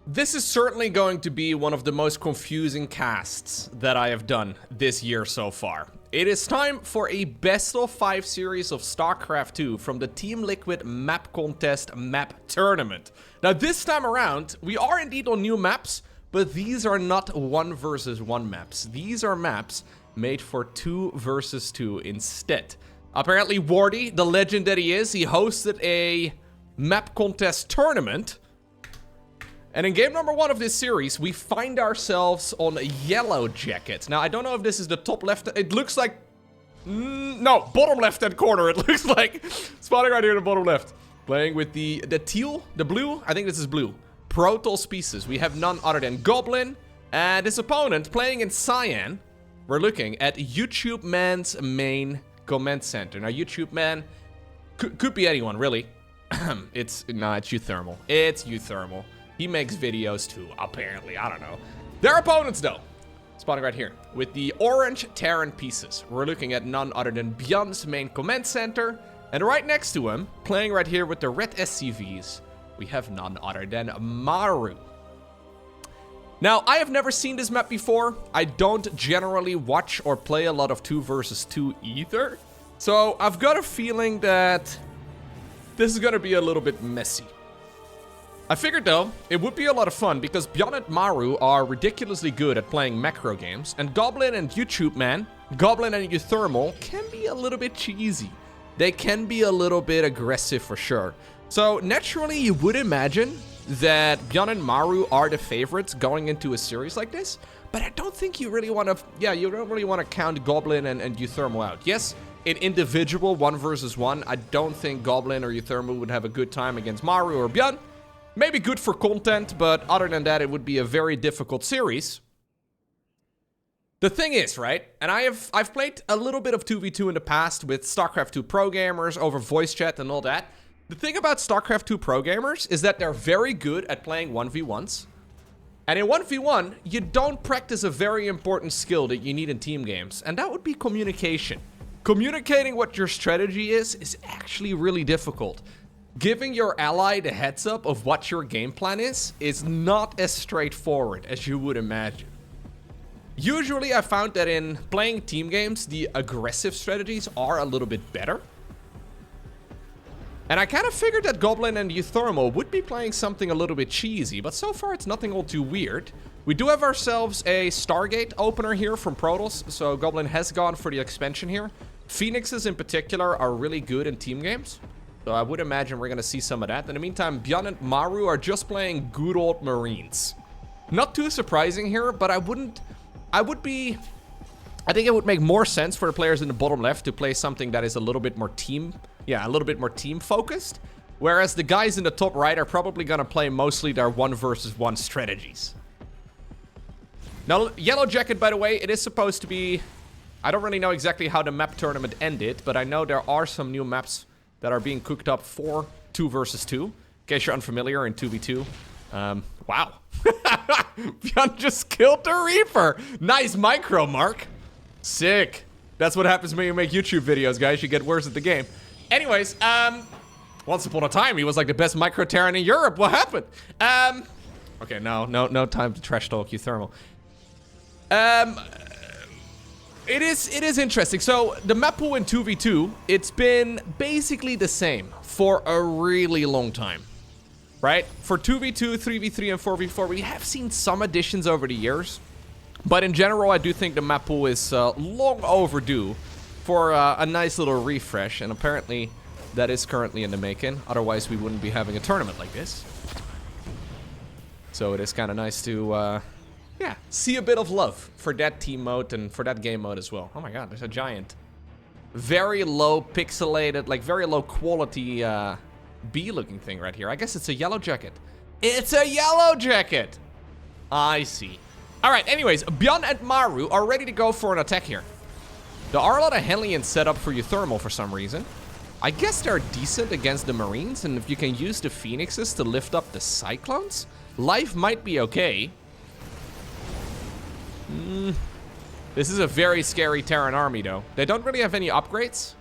This is certainly going to be one of the most confusing casts that I have done this year so far. It is time for a best of 5 series of StarCraft 2 from the Team Liquid map contest map tournament. Now this time around, we are indeed on new maps, but these are not 1 versus 1 maps. These are maps made for 2 versus 2 instead. Apparently Wardi, the legend that he is, he hosted a map contest tournament. And in game number 1 of this series, we find ourselves on Yellow Jacket. Now, I don't know if this is the top left. It looks like... no, bottom left-hand corner. It looks like... spawning right here in the bottom left. Playing with the teal, the blue. I think this is blue. Protoss species. We have none other than Goblin. And his opponent playing in Cyan. We're looking at YouTube Man's main comment center. Now, YouTube Man could be anyone, really. it's uThermal. It's uThermal. He makes videos too, apparently. I don't know. Their opponents, though, spawning right here with the orange Terran pieces. We're looking at none other than ByuN's main command center. And right next to him, playing right here with the red SCVs, we have none other than Maru. Now, I have never seen this map before. I don't generally watch or play a lot of 2 versus 2 either. So I've got a feeling that this is going to be a little bit messy. I figured, though, it would be a lot of fun because ByuN and Maru are ridiculously good at playing macro games, and Goblin and YouTube Man, Goblin and uThermal, can be a little bit cheesy. They can be a little bit aggressive for sure. So naturally, you would imagine that ByuN and Maru are the favorites going into a series like this, but I don't think you really want to, you don't really want to count Goblin and uThermal out. Yes, in individual 1 versus 1, I don't think Goblin or uThermal would have a good time against Maru or ByuN. Maybe good for content, but other than that, it would be a very difficult series. The thing is, right, and I've played a little bit of 2v2 in the past with StarCraft 2 pro gamers over voice chat and all that. The thing about StarCraft 2 pro gamers is that they're very good at playing 1v1s. And in 1v1, you don't practice a very important skill that you need in team games, and that would be communication. Communicating what your strategy is actually really difficult. Giving your ally the heads up of what your game plan is not as straightforward as you would imagine. Usually I found that in playing team games, the aggressive strategies are a little bit better. And I kind of figured that Goblin and uThermal would be playing something a little bit cheesy, but so far it's nothing all too weird. We do have ourselves a Stargate opener here from Protoss, so Goblin has gone for the expansion here. Phoenixes in particular are really good in team games. So I would imagine we're going to see some of that. In the meantime, ByuN and Maru are just playing good old Marines. Not too surprising here, but I think it would make more sense for the players in the bottom left to play something that is a little bit more team focused. Whereas the guys in the top right are probably going to play mostly their 1 versus 1 strategies. Now, Yellow Jacket, by the way, it is supposed to be... I don't really know exactly how the map tournament ended, but I know there are some new maps that are being cooked up for 2 versus 2. In case you're unfamiliar, in 2v2. Wow. ByuN just killed the Reaper. Nice micro, Mark. Sick. That's what happens when you make YouTube videos, guys. You get worse at the game. Anyways, once upon a time, he was like the best micro Terran in Europe. What happened? Okay, no time to trash talk uThermal. It is interesting. So the map pool in 2v2, it's been basically the same for a really long time, right? For 2v2, 3v3, and 4v4, we have seen some additions over the years, but in general, I do think the map pool is long overdue for a nice little refresh, and apparently that is currently in the making. Otherwise, we wouldn't be having a tournament like this. So it is kind of nice to see a bit of love for that team mode and for that game mode as well. Oh my god, there's a giant. Very low pixelated, like very low quality bee-looking thing right here. I guess it's a Yellow Jacket. It's a Yellow Jacket! I see. Alright, anyways, ByuN and Maru are ready to go for an attack here. There are a lot of Hellions set up for uThermal for some reason. I guess they're decent against the Marines, and if you can use the Phoenixes to lift up the Cyclones, life might be okay. This is a very scary Terran army, though. They don't really have any upgrades.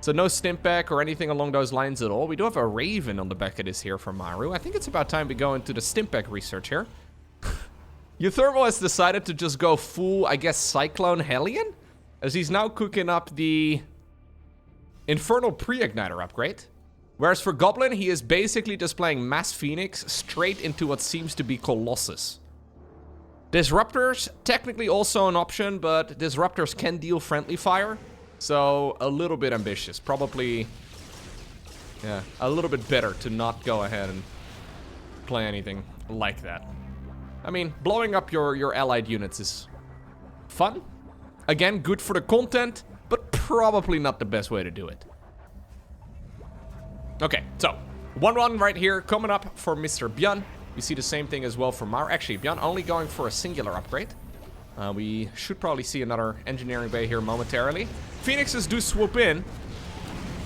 So no Stimpak or anything along those lines at all. We do have a Raven on the back of this here from Maru. I think it's about time we go into the Stimpak research here. uThermal has decided to just go full, I guess, Cyclone Hellion? As he's now cooking up the Infernal Pre-Igniter upgrade. Whereas for Goblin, he is basically just playing Mass Phoenix straight into what seems to be Colossus. Disruptors, technically also an option, but Disruptors can deal friendly fire. So, a little bit ambitious. Probably, yeah, a little bit better to not go ahead and play anything like that. I mean, blowing up your allied units is fun. Again, good for the content, but probably not the best way to do it. Okay, so, 1-1 right here, coming up for Mr. ByuN. We see the same thing as well for Maru. Actually, ByuN only going for a singular upgrade. We should probably see another engineering bay here momentarily. Phoenixes do swoop in.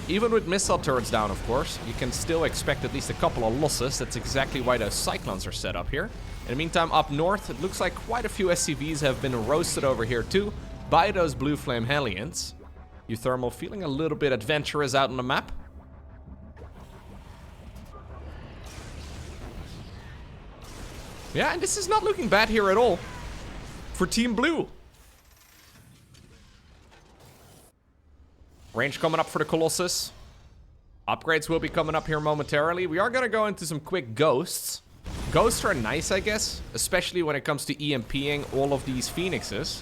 Even with missile turrets down, of course, you can still expect at least a couple of losses. That's exactly why those Cyclones are set up here. In the meantime, up north, it looks like quite a few SCVs have been roasted over here too by those Blue Flame Hellions. uThermal feeling a little bit adventurous out on the map. Yeah, and this is not looking bad here at all for Team Blue. Range coming up for the Colossus. Upgrades will be coming up here momentarily. We are going to go into some quick ghosts. Ghosts are nice, I guess, especially when it comes to EMPing all of these Phoenixes.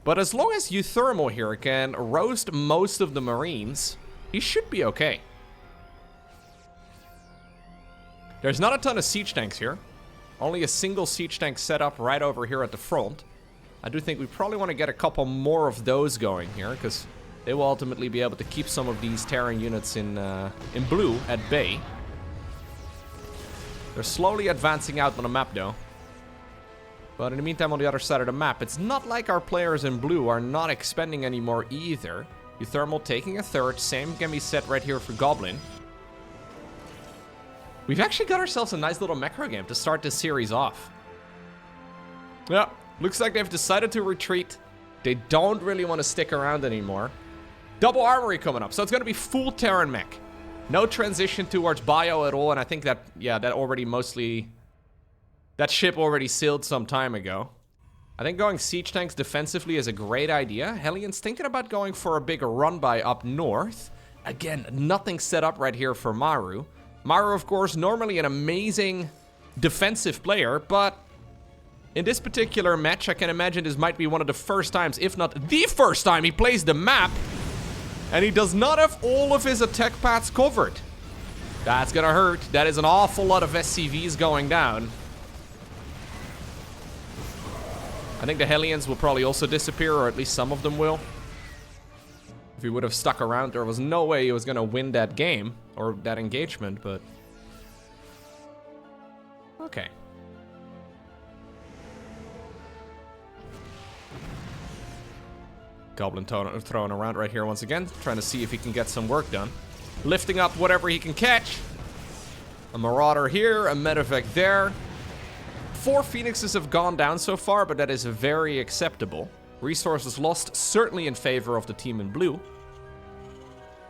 But as long as uThermal here can roast most of the Marines, he should be okay. There's not a ton of siege tanks here. Only a single siege tank set up right over here at the front. I do think we probably want to get a couple more of those going here, because they will ultimately be able to keep some of these Terran units in blue at bay. They're slowly advancing out on the map, though. But in the meantime, on the other side of the map, it's not like our players in blue are not expending anymore either. uThermal taking a third. Same can be set right here for Goblin. We've actually got ourselves a nice little macro game to start this series off. Yeah, looks like they've decided to retreat. They don't really want to stick around anymore. Double armory coming up, so it's going to be full Terran mech. No transition towards bio at all, and I think that, yeah, that ship already sailed some time ago. I think going siege tanks defensively is a great idea. Hellions thinking about going for a bigger run by up north. Again, nothing set up right here for Maru. Maru, of course, normally an amazing defensive player, but in this particular match, I can imagine this might be one of the first times, if not the first time, he plays the map, and he does not have all of his attack paths covered. That's gonna hurt. That is an awful lot of SCVs going down. I think the Hellions will probably also disappear, or at least some of them will. If he would have stuck around, there was no way he was gonna win that game, or that engagement, but... okay. Goblin throwing around right here once again, trying to see if he can get some work done. Lifting up whatever he can catch. A Marauder here, a Medevac there. 4 Phoenixes have gone down so far, but that is very acceptable. Resources lost, certainly in favor of the team in blue.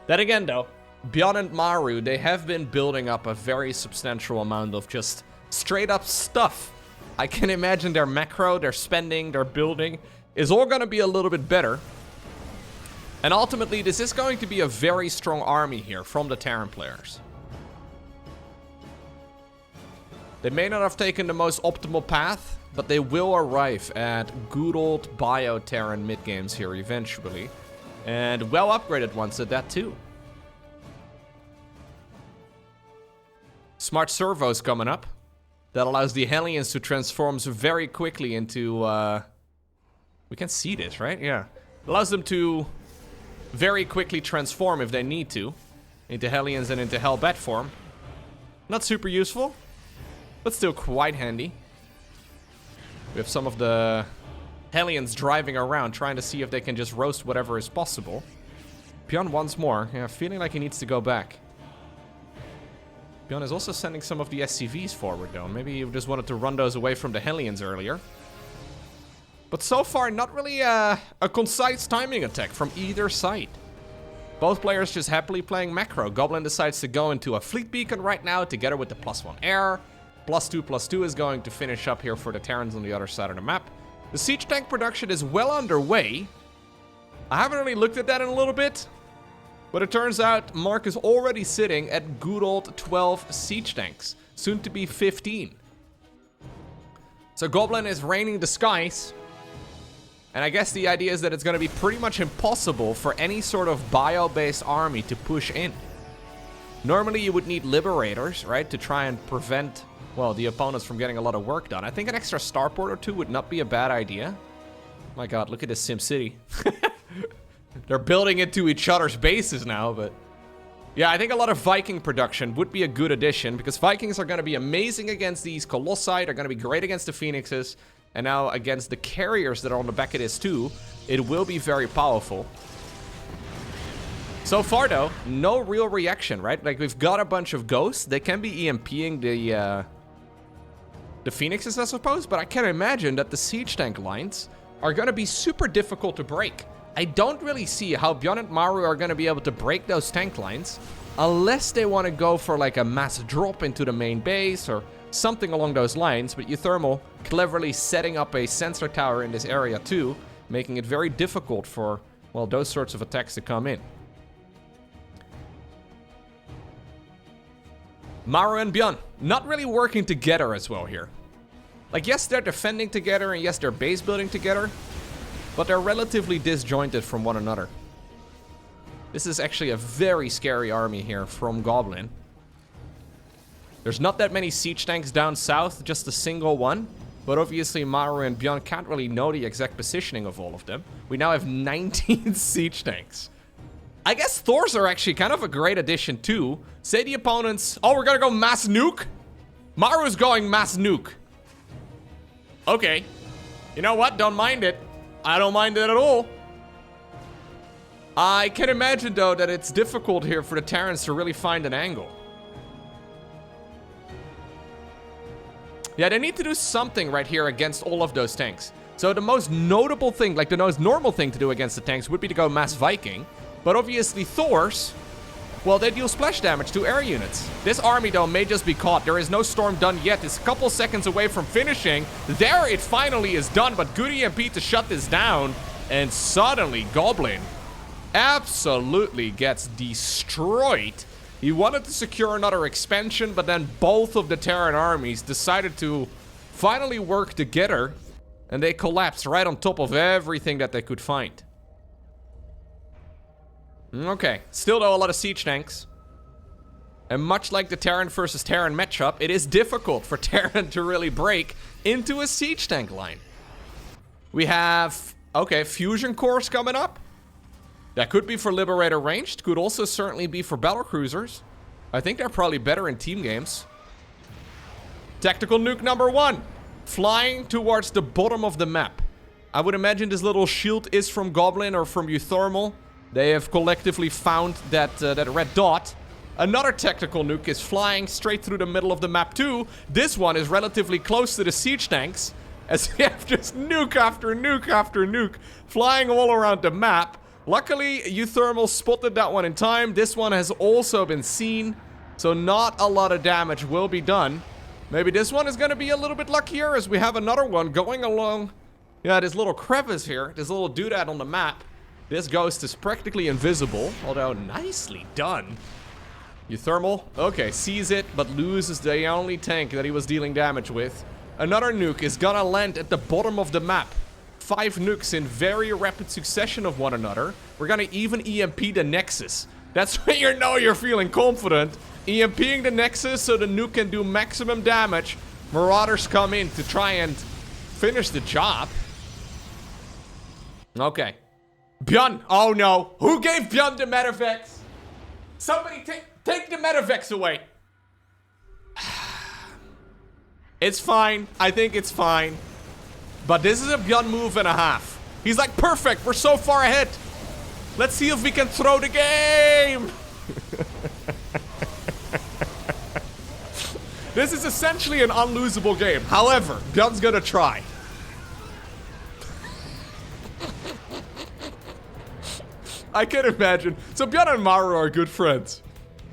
Then again, though, ByuN and Maru, they have been building up a very substantial amount of just straight-up stuff. I can imagine their macro, their spending, their building is all going to be a little bit better. And ultimately, this is going to be a very strong army here from the Terran players. They may not have taken the most optimal path, but they will arrive at good old Bio-Terran mid-games here eventually. And well upgraded ones at that too. Smart servos coming up. That allows the Hellions to transform very quickly into... we can see this, right? Yeah. Allows them to very quickly transform if they need to. Into Hellions and into Hellbat form. Not super useful, but still quite handy. We have some of the Hellions driving around, trying to see if they can just roast whatever is possible. ByuN once more. Yeah, feeling like he needs to go back. ByuN is also sending some of the SCVs forward, though. Maybe he just wanted to run those away from the Hellions earlier. But so far, not really a concise timing attack from either side. Both players just happily playing macro. Goblin decides to go into a fleet beacon right now together with the +1 air. +2/+2 is going to finish up here for the Terrans on the other side of the map. The siege tank production is well underway. I haven't really looked at that in a little bit, but it turns out Mark is already sitting at good old 12 siege tanks, soon to be 15. So Goblin is raining the skies. And I guess the idea is that it's going to be pretty much impossible for any sort of bio-based army to push in. Normally you would need liberators, right, to try and prevent, well, the opponents from getting a lot of work done. I think an extra starport or two would not be a bad idea. My god, look at this SimCity. They're building into each other's bases now, but... yeah, I think a lot of Viking production would be a good addition, because Vikings are going to be amazing against these Colossi, they're going to be great against the Phoenixes, and now against the carriers that are on the back of this too, it will be very powerful. So far though, no real reaction, right? Like, we've got a bunch of ghosts, they can be EMPing the Phoenixes, I suppose, but I can imagine that the siege tank lines are going to be super difficult to break. I don't really see how ByuN and Maru are going to be able to break those tank lines unless they want to go for like a mass drop into the main base or something along those lines. But uThermal cleverly setting up a sensor tower in this area too, making it very difficult for, well, those sorts of attacks to come in. Maru and ByuN not really working together as well here. Like, yes, they're defending together and yes, they're base building together, but they're relatively disjointed from one another. This is actually a very scary army here from Goblin. There's not that many siege tanks down south, just a single one. But obviously Maru and ByuN can't really know the exact positioning of all of them. We now have 19 siege tanks. I guess Thors are actually kind of a great addition too. Say the opponents... oh, we're gonna go mass nuke? Maru's going mass nuke. Okay. You know what? Don't mind it. I don't mind it at all. I can imagine, though, that it's difficult here for the Terrans to really find an angle. Yeah, they need to do something right here against all of those tanks. So the most notable thing, like the most normal thing to do against the tanks would be to go mass Viking. But obviously Thors, well, they deal splash damage to air units. This army, though, may just be caught. There is no storm done yet. It's a couple seconds away from finishing. There it finally is done, but good EMP to shut this down. And suddenly Goblin absolutely gets destroyed. He wanted to secure another expansion, but then both of the Terran armies decided to finally work together, and they collapsed right on top of everything that they could find. Okay, still though a lot of siege tanks. And much like the Terran versus Terran matchup, it is difficult for Terran to really break into a siege tank line. We have, okay, fusion cores coming up. That could be for Liberator ranged, could also certainly be for battlecruisers. I think they're probably better in team games. Tactical nuke number 1, flying towards the bottom of the map. I would imagine this little shield is from Goblin or from uThermal. They have collectively found that red dot. Another tactical nuke is flying straight through the middle of the map too. This one is relatively close to the siege tanks, as we have just nuke after nuke after nuke flying all around the map. Luckily, uThermal spotted that one in time. This one has also been seen, so not a lot of damage will be done. Maybe this one is going to be a little bit luckier, as we have another one going along, yeah, this little crevice here, this little doodad on the map. This ghost is practically invisible, although nicely done. uThermal, okay, sees it, but loses the only tank that he was dealing damage with. Another nuke is gonna land at the bottom of the map. 5 nukes in very rapid succession of one another. We're gonna even EMP the Nexus. That's when you know you're feeling confident. EMPing the Nexus so the nuke can do maximum damage. Marauders come in to try and finish the job. Okay. ByuN, oh no. Who gave ByuN the Metavex? Somebody take the Metavex away. It's fine. I think it's fine. But this is a ByuN move and a half. He's like, perfect, we're so far ahead. Let's see if we can throw the game. This is essentially an unlosable game. However, ByuN's gonna try. I can imagine. So ByuN and Maru are good friends.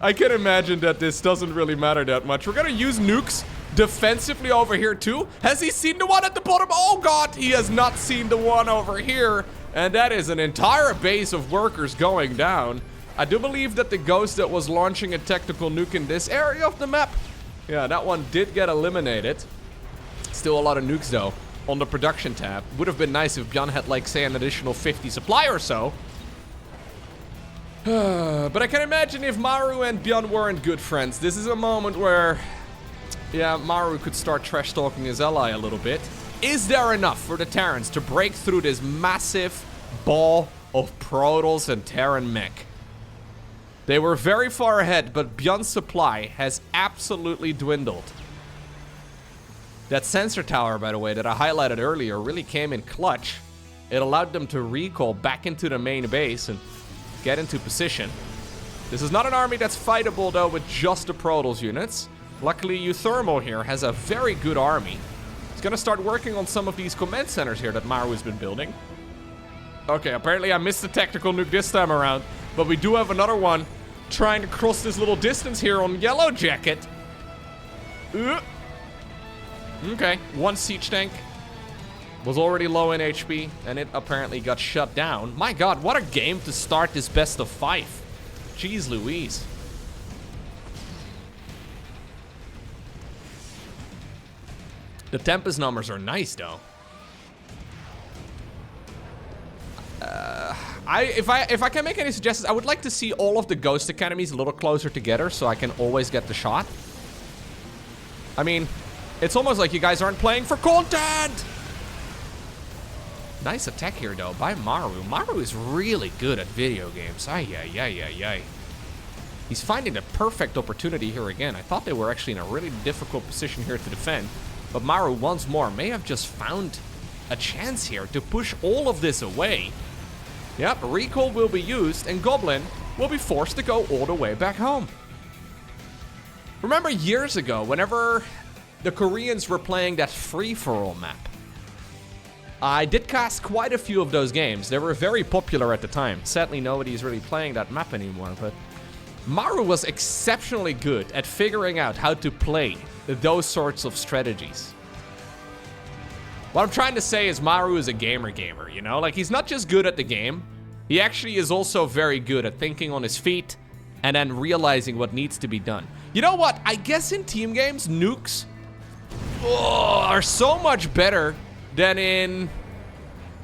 I can imagine that this doesn't really matter that much. We're gonna use nukes defensively over here too. Has he seen the one at the bottom? Oh god, he has not seen the one over here. And that is an entire base of workers going down. I do believe that the ghost that was launching a tactical nuke in this area of the map, yeah, that one did get eliminated. Still a lot of nukes though on the production tab. Would have been nice if ByuN had, like, say, an additional 50 supply or so. But I can imagine if Maru and ByuN weren't good friends. This is a moment where, yeah, Maru could start trash talking his ally a little bit. Is there enough for the Terrans to break through this massive ball of Protoss and Terran mech? They were very far ahead, but ByuN's supply has absolutely dwindled. That sensor tower, by the way, that I highlighted earlier really came in clutch. It allowed them to recall back into the main base and get into position. This is not an army that's fightable, though, with just the Protoss units. Luckily, uThermal here has a very good army. He's gonna start working on some of these command centers here that Maru has been building. Okay, apparently I missed the tactical nuke this time around, but we do have another one trying to cross this little distance here on Yellow Jacket. Okay, one siege tank was already low in HP, and it apparently got shut down. My god, what a game to start this best of 5. Jeez Louise. The Tempest numbers are nice, though. If I can make any suggestions, I would like to see all of the Ghost Academies a little closer together so I can always get the shot. I mean, it's almost like you guys aren't playing for content! Nice attack here, though, by Maru. Maru is really good at video games. Ay, ay, ay, ay, ay. He's finding the perfect opportunity here again. I thought they were actually in a really difficult position here to defend. But Maru, once more, may have just found a chance here to push all of this away. Yep, recall will be used, and Goblin will be forced to go all the way back home. Remember years ago, whenever the Koreans were playing that free-for-all map, I did cast quite a few of those games. They were very popular at the time. Sadly, nobody's really playing that map anymore, but Maru was exceptionally good at figuring out how to play those sorts of strategies. What I'm trying to say is Maru is a gamer, you know? Like, he's not just good at the game, he actually is also very good at thinking on his feet and then realizing what needs to be done. You know what? I guess in team games, nukes are so much better than in,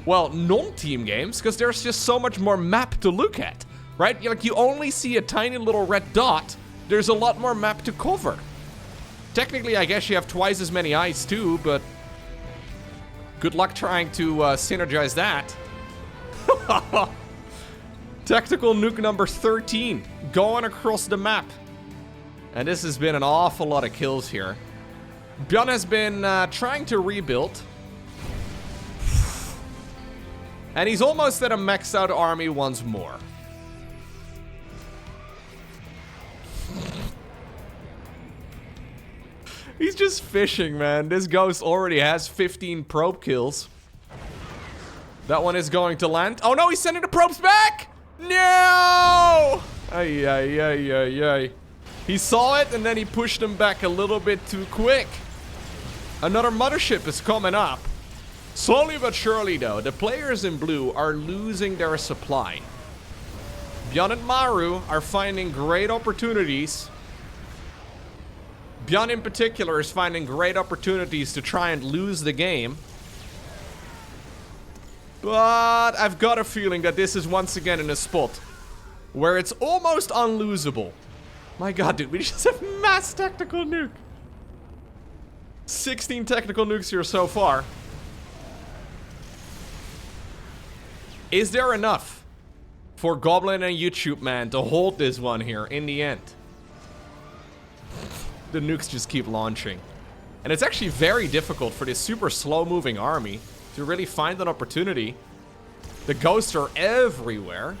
well, non-team games, because there's just so much more map to look at, right? Like, you only see a tiny little red dot. There's a lot more map to cover. Technically, I guess you have twice as many eyes too, but good luck trying to synergize that. Tactical nuke number 13 going across the map. And this has been an awful lot of kills here. ByuN has been trying to rebuild. And he's almost at a maxed out army once more. He's just fishing, man. This ghost already has 15 probe kills. That one is going to land. Oh no, he's sending the probes back! No! Ay, ay, ay, ay, ay. He saw it and then he pushed them back a little bit too quick. Another mothership is coming up. Slowly but surely, though, the players in blue are losing their supply. ByuN and Maru are finding great opportunities. ByuN in particular is finding great opportunities to try and lose the game. But I've got a feeling that this is once again in a spot where it's almost unlosable. My god, dude, we just have mass tactical nuke. 16 tactical nukes here so far. Is there enough for Goblin and YouTube Man to hold this one here in the end? The nukes just keep launching. And it's actually very difficult for this super slow-moving army to really find an opportunity. The ghosts are everywhere.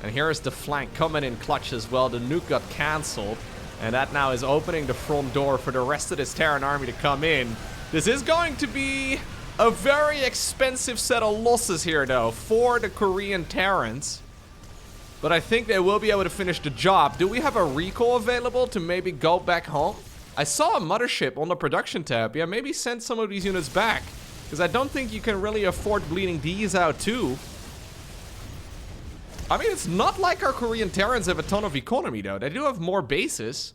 And here is the flank coming in clutch as well. The nuke got cancelled. And that now is opening the front door for the rest of this Terran army to come in. This is going to be a very expensive set of losses here, though, for the Korean Terrans. But I think they will be able to finish the job. Do we have a recall available to maybe go back home? I saw a mothership on the production tab. Yeah, maybe send some of these units back. Because I don't think you can really afford bleeding these out too. I mean, it's not like our Korean Terrans have a ton of economy though. They do have more bases.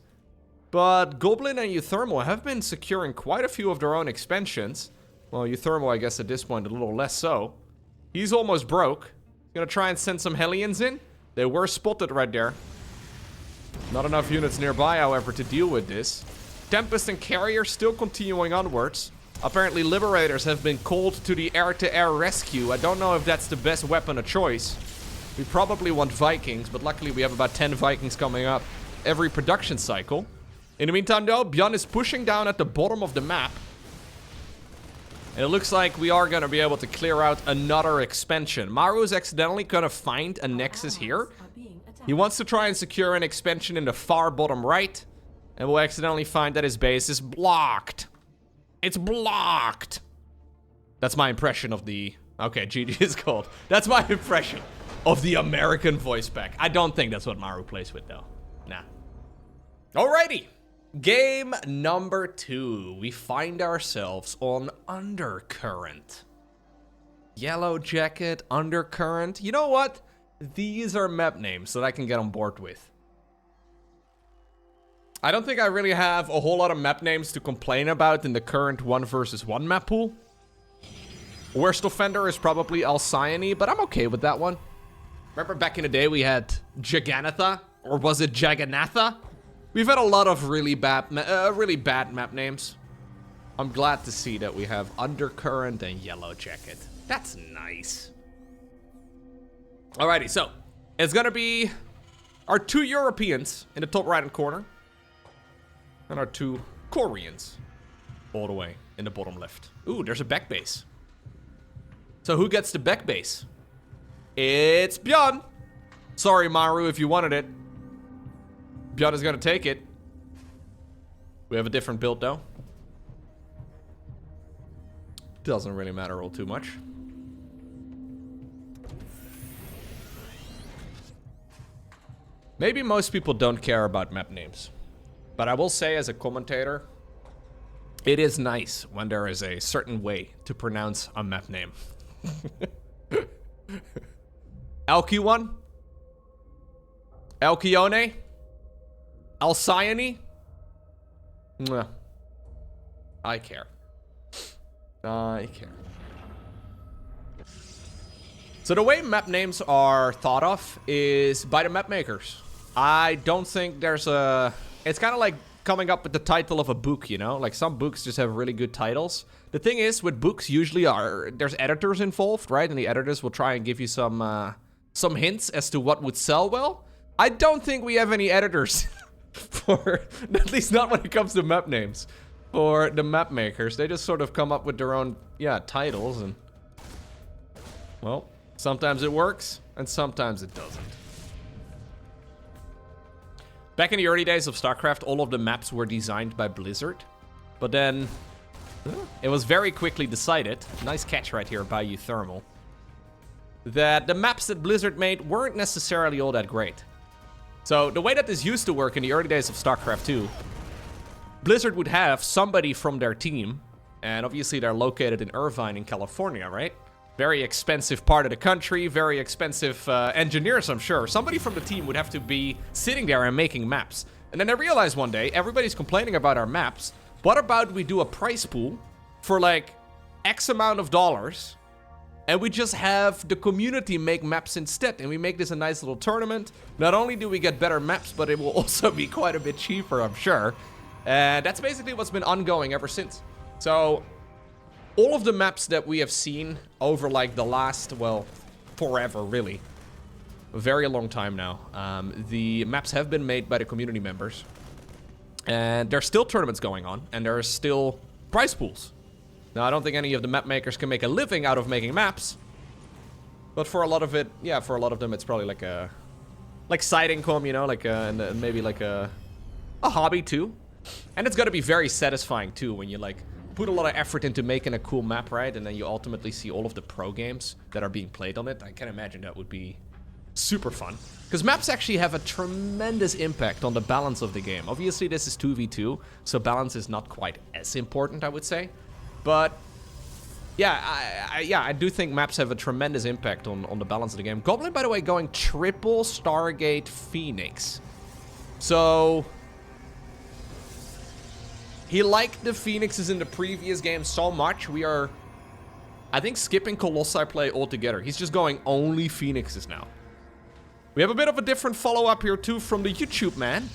But Goblin and uThermal have been securing quite a few of their own expansions. Well, uThermal, I guess at this point, a little less so. He's almost broke. Gonna try and send some Hellions in. They were spotted right there. Not enough units nearby, however, to deal with this. Tempest and Carrier still continuing onwards. Apparently, Liberators have been called to the air-to-air rescue. I don't know if that's the best weapon of choice. We probably want Vikings, but luckily we have about 10 Vikings coming up every production cycle. In the meantime, though, ByuN is pushing down at the bottom of the map. And it looks like we are going to be able to clear out another expansion. Maru is accidentally going to find a nexus here. He wants to try and secure an expansion in the far bottom right. And we'll accidentally find that his base is blocked. It's blocked. That's my impression of the... Okay, GG is called. That's my impression of the American voice pack. I don't think that's what Maru plays with, though. Nah. Alrighty. Game number 2. We find ourselves on Undercurrent. Yellow Jacket, Undercurrent. You know what? These are map names that I can get on board with. I don't think I really have a whole lot of map names to complain about in the current 1 versus 1 map pool. Worst offender is probably Alcyone, but I'm okay with that one. Remember back in the day we had Jaganatha? Or was it Jaganatha? We've had a lot of really bad map names. I'm glad to see that we have Undercurrent and Yellow Jacket. That's nice. Alrighty, so it's gonna be our 2 Europeans in the top right-hand corner. And our 2 Koreans all the way in the bottom left. Ooh, there's a back base. So who gets the back base? It's ByuN. Sorry, Maru, if you wanted it. ByuN is gonna take it. We have a different build, though. Doesn't really matter all too much. Maybe most people don't care about map names. But I will say, as a commentator, it is nice when there is a certain way to pronounce a map name. Alkyone? Alcyone? Alcyone? Mwah. I care. I care. So the way map names are thought of is by the map makers. I don't think there's a... It's kind of like coming up with the title of a book, you know? Like, some books just have really good titles. The thing is, with books, usually there's editors involved, right? And the editors will try and give you some hints as to what would sell well. I don't think we have any editors for... At least not when it comes to map names. For the map makers. They just sort of come up with their own, titles. And, well, sometimes it works, and sometimes it doesn't. Back in the early days of StarCraft, all of the maps were designed by Blizzard. But then, it was very quickly decided, nice catch right here by uThermal, that the maps that Blizzard made weren't necessarily all that great. So the way that this used to work in the early days of StarCraft 2, Blizzard would have somebody from their team, and obviously they're located in Irvine in California, right? Very expensive part of the country, very expensive engineers, I'm sure. Somebody from the team would have to be sitting there and making maps. And then I realized one day, everybody's complaining about our maps. What about we do a prize pool for like X amount of dollars, and we just have the community make maps instead, and we make this a nice little tournament. Not only do we get better maps, but it will also be quite a bit cheaper, I'm sure. And that's basically what's been ongoing ever since. So... all of the maps that we have seen over like the last, well, forever really, a very long time now, the maps have been made by the community members, and there's still tournaments going on, and there are still prize pools. Now, I don't think any of the map makers can make a living out of making maps, but for a lot of it, yeah, for a lot of them, it's probably like side income, you know, like and maybe like a hobby too, and it's got to be very satisfying too when you like put a lot of effort into making a cool map, right? And then you ultimately see all of the pro games that are being played on it. I can imagine that would be super fun. Because maps actually have a tremendous impact on the balance of the game. Obviously, this is 2v2, so balance is not quite as important, I would say. But yeah, I do think maps have a tremendous impact on the balance of the game. Goblin, by the way, going triple Stargate Phoenix. So he liked the Phoenixes in the previous game so much, we are, I think, skipping Colossi play altogether. He's just going only Phoenixes now. We have a bit of a different follow-up here, too, from the YouTube man.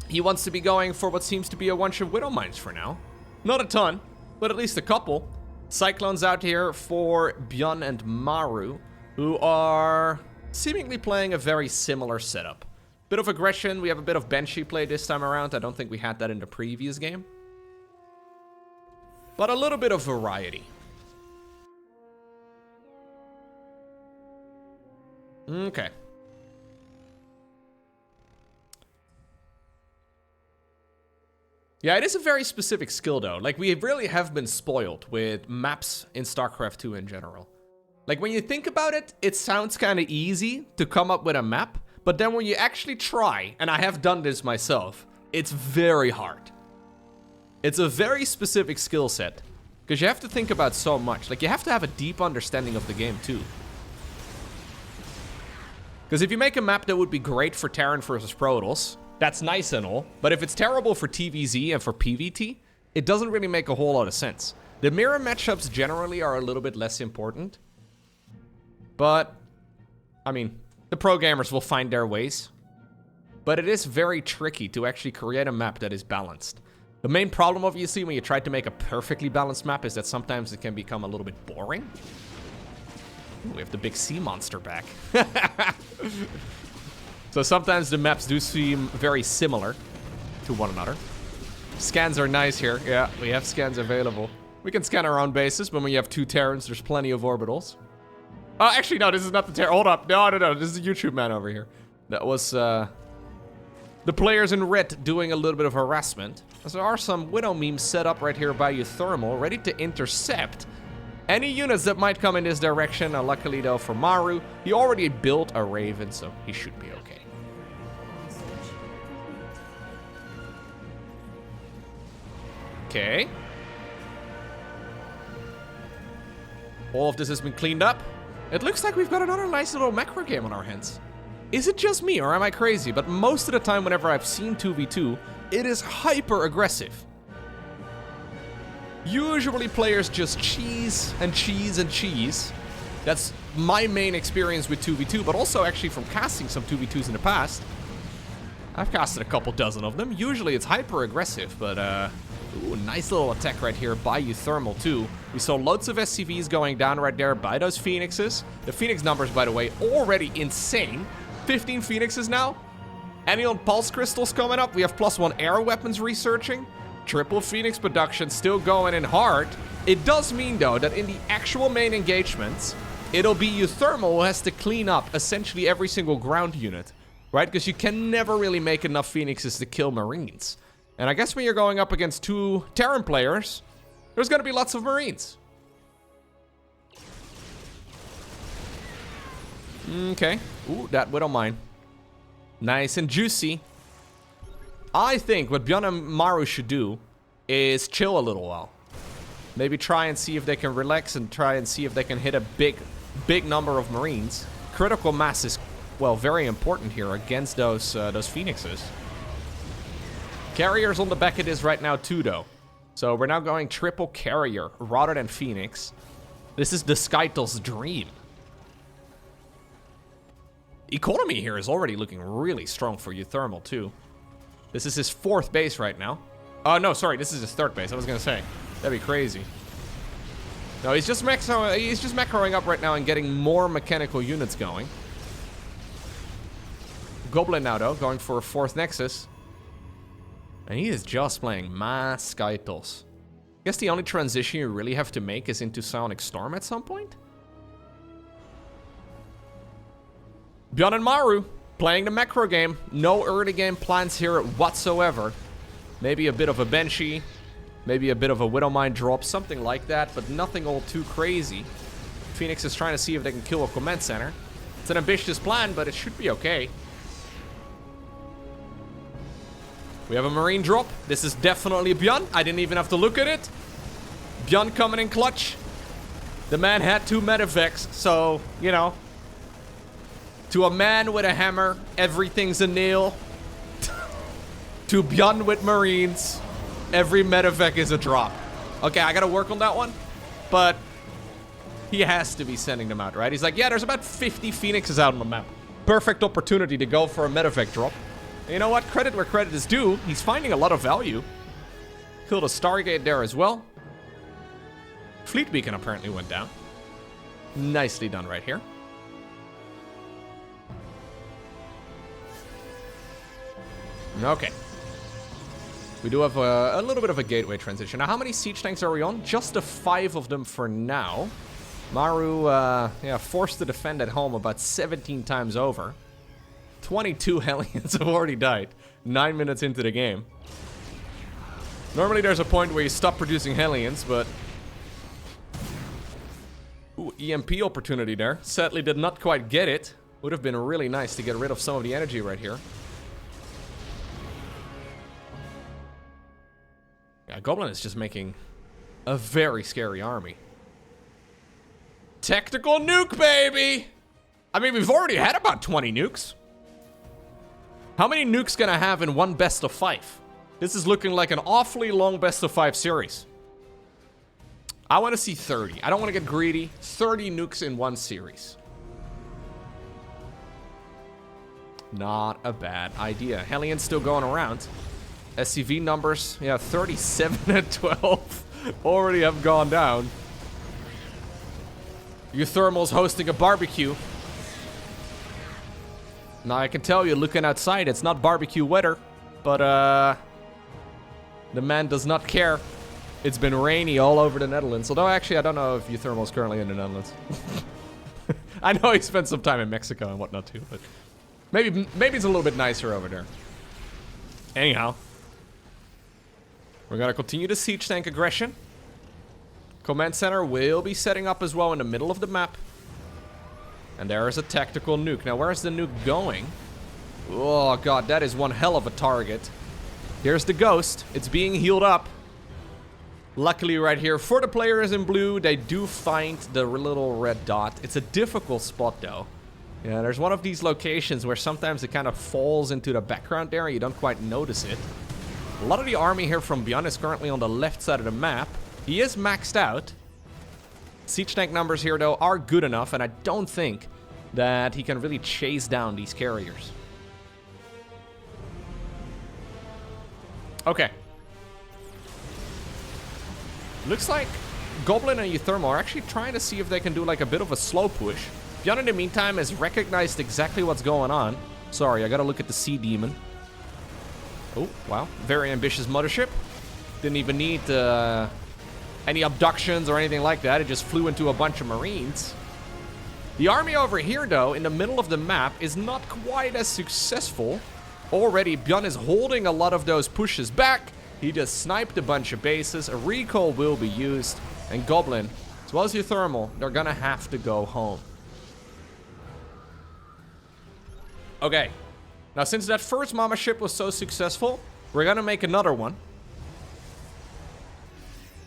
He wants to be going for what seems to be a bunch of Widow Mines for now. Not a ton, but at least a couple. Cyclones out here for ByuN and Maru, who are seemingly playing a very similar setup. Bit of aggression, we have a bit of Banshee play this time around. I don't think we had that in the previous game. But a little bit of variety. Okay. Yeah, it is a very specific skill, though. Like, we really have been spoiled with maps in StarCraft 2 in general. Like, when you think about it, it sounds kind of easy to come up with a map. But then when you actually try, and I have done this myself, it's very hard. It's a very specific skill set. Because you have to think about so much. Like, you have to have a deep understanding of the game, too. Because if you make a map that would be great for Terran versus Protoss, that's nice and all, but if it's terrible for TVZ and for PvT, it doesn't really make a whole lot of sense. The mirror matchups generally are a little bit less important. But, I mean, the pro gamers will find their ways. But it is very tricky to actually create a map that is balanced. The main problem, obviously, when you try to make a perfectly balanced map is that sometimes it can become a little bit boring. Ooh, we have the big sea monster back. So sometimes the maps do seem very similar to one another. Scans are nice here. Yeah, we have scans available. We can scan our own bases, but when you have 2 Terrans, there's plenty of orbitals. Oh, actually, no, this is not the Terran. Hold up. No, this is the YouTube man over here. That was the players in red doing a little bit of harassment. There are some Widow memes set up right here by uThermal, ready to intercept any units that might come in this direction. Luckily, though, for Maru, he already built a Raven, so he should be okay. Okay. All of this has been cleaned up. It looks like we've got another nice little macro game on our hands. Is it just me, or am I crazy? But most of the time, whenever I've seen 2v2, it is hyper aggressive. Usually players just cheese and cheese and cheese. That's my main experience with 2v2, but also actually from casting some 2v2s in the past. I've casted a couple dozen of them. Usually it's hyper aggressive, but ooh, nice little attack right here by uThermal too. We saw loads of SCVs going down right there by those Phoenixes. The Phoenix numbers, by the way, already insane. 15 Phoenixes now. Anion Pulse Crystals coming up. We have +1 air weapons researching. Triple Phoenix production still going in hard. It does mean, though, that in the actual main engagements, it'll be uThermal who has to clean up essentially every single ground unit. Right? Because you can never really make enough Phoenixes to kill Marines. And I guess when you're going up against 2 Terran players, there's going to be lots of Marines. Okay. Ooh, that Widow Mine. Nice and juicy. I think what ByuN and Maru should do is chill a little while. Maybe try and see if they can relax and try and see if they can hit a big number of Marines. Critical mass is, well, very important here against those Phoenixes. Carriers on the back of this right now too, though. So we're now going triple carrier rather than Phoenix. This is the Skytle's dream. Economy here is already looking really strong for uThermal too. This is his 4th base right now. Oh, no, sorry, this is his 3rd base. I was gonna say, that'd be crazy. No, he's just macroing up right now and getting more mechanical units going. Goblin now, though, going for a 4th Nexus. And he is just playing mass Skytles. I guess the only transition you really have to make is into Psionic Storm at some point. ByuN and Maru playing the macro game. No early game plans here whatsoever. Maybe a bit of a Banshee. Maybe a bit of a Widow Mine drop. Something like that, but nothing all too crazy. Phoenix is trying to see if they can kill a command center. It's an ambitious plan, but it should be okay. We have a Marine drop. This is definitely ByuN. I didn't even have to look at it. ByuN coming in clutch. The man had 2 medevacs, so, you know. To a man with a hammer, everything's a nail. To ByuN with Marines, every medevac is a drop. Okay, I gotta work on that one. But he has to be sending them out, right? He's like, yeah, there's about 50 Phoenixes out on the map. Perfect opportunity to go for a medevac drop. And you know what? Credit where credit is due. He's finding a lot of value. Killed a Stargate there as well. Fleet Beacon apparently went down. Nicely done right here. Okay. We do have a little bit of a gateway transition. Now, how many siege tanks are we on? Just the 5 of them for now. Maru, yeah, forced to defend at home about 17 times over. 22 Hellions have already died. 9 minutes into the game. Normally there's a point where you stop producing Hellions, but... Ooh, EMP opportunity there. Sadly did not quite get it. Would have been really nice to get rid of some of the energy right here. Yeah, Goblin is just making a very scary army. Tactical nuke, baby! I mean, we've already had about 20 nukes. How many nukes can I have in one best of 5? This is looking like an awfully long best of 5 series. I want to see 30. I don't want to get greedy. 30 nukes in one series. Not a bad idea. Hellions still going around. SCV numbers, yeah, 37 and 12 already have gone down. uThermal's hosting a barbecue. Now, I can tell you, looking outside, it's not barbecue weather, but, the man does not care. It's been rainy all over the Netherlands. Although, actually, I don't know if uThermal's currently in the Netherlands. I know he spent some time in Mexico and whatnot, too, but maybe it's a little bit nicer over there. Anyhow. We're gonna continue the siege tank aggression. Command center will be setting up as well in the middle of the map. And there is a tactical nuke. Now, where is the nuke going? Oh, God, that is one hell of a target. Here's the ghost. It's being healed up. Luckily, right here, for the players in blue, they do find the little red dot. It's a difficult spot, though. Yeah, there's one of these locations where sometimes it kind of falls into the background there and you don't quite notice it. A lot of the army here from ByuN is currently on the left side of the map. He is maxed out. Siege tank numbers here, though, are good enough, and I don't think that he can really chase down these carriers. Okay. Looks like Goblin and uThermal are actually trying to see if they can do like a bit of a slow push. ByuN, in the meantime, has recognized exactly what's going on. Sorry, I gotta look at the Sea Demon. Oh, wow. Very ambitious mothership. Didn't even need any abductions or anything like that. It just flew into a bunch of Marines. The army over here, though, in the middle of the map, is not quite as successful. Already, ByuN is holding a lot of those pushes back. He just sniped a bunch of bases. A recall will be used. And Goblin, as well as uThermal, they're gonna have to go home. Okay. Now, since that first mama ship was so successful, we're gonna make another one.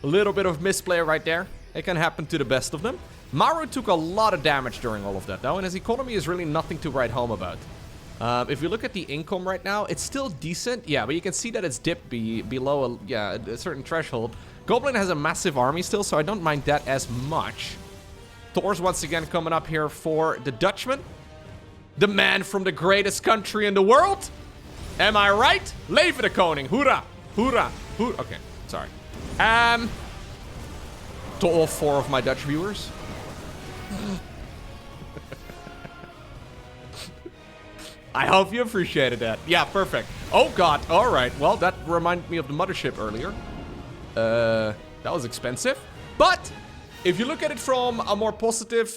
A little bit of misplay right there. It can happen to the best of them. Maru took a lot of damage during all of that, though, and his economy is really nothing to write home about. If you look at the income right now, it's still decent. Yeah, but you can see that it's dipped below a certain threshold. Goblin has a massive army still, so I don't mind that as much. Thor's once again coming up here for the Dutchman. The man from the greatest country in the world. Am I right? Leven de koning. Hoera. Hoera. Hoera. Okay, sorry. To all 4 of my Dutch viewers. I hope you appreciated that. Yeah, perfect. Oh, God. All right. Well, that reminded me of the mothership earlier. That was expensive. But if you look at it from a more positive